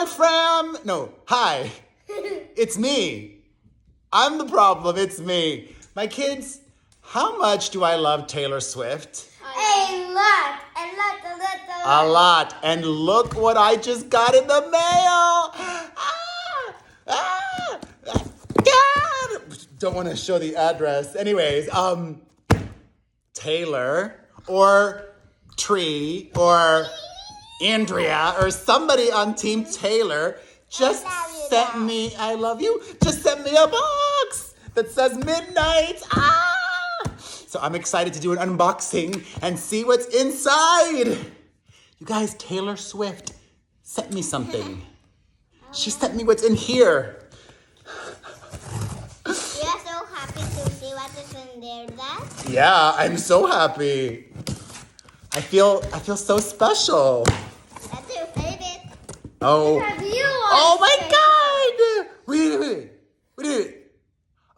Hi, Fram. No, hi. It's me. I'm the problem. It's me. My kids, how much do I love Taylor Swift? A lot. A lot. And look what I just got in the mail. God. Don't want to show the address. Anyways, Taylor or Tree or Andrea or somebody on Team Taylor just sent me, I love you, just sent me a box that says Midnight. So I'm excited to do an unboxing and see what's inside. You guys, Taylor Swift sent me something. She sent me what's in here. We are so happy to see what is in there, Dad. Yeah, I'm so happy. I feel so special. That's your favorite. Oh. Oh my God! Wait.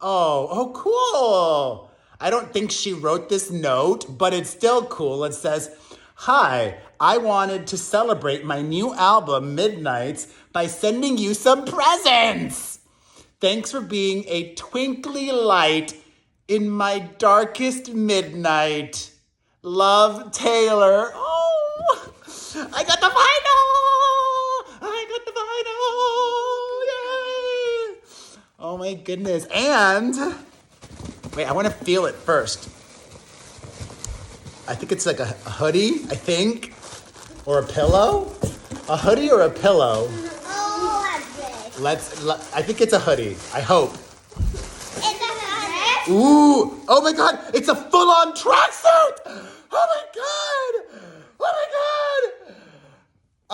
Oh, cool. I don't think she wrote this note, but it's still cool. It says, "Hi, I wanted to celebrate my new album, Midnights, by sending you some presents. Thanks for being a twinkly light in my darkest midnight. Love, Taylor." Oh, I got the vinyl! Yay! Oh my goodness. And, wait, I want to feel it first. I think it's like a hoodie, I think, or a pillow. A hoodie or a pillow? I think it's a hoodie. I hope. Ooh! Oh my God! It's a full-on tracksuit! Oh my God!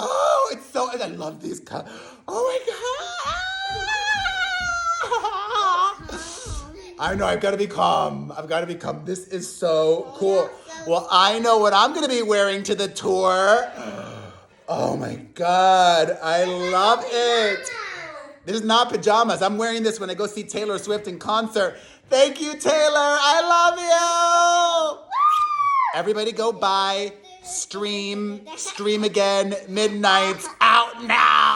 Oh, it's so. I love these colors. Oh my God! I know. I've got to be calm. This is so cool. Well, I know what I'm going to be wearing to the tour. Oh my God! I love it. This is not pajamas. I'm wearing this when I go see Taylor Swift in concert. Thank you, Taylor. I love you. Everybody go buy, stream again. Midnights out now.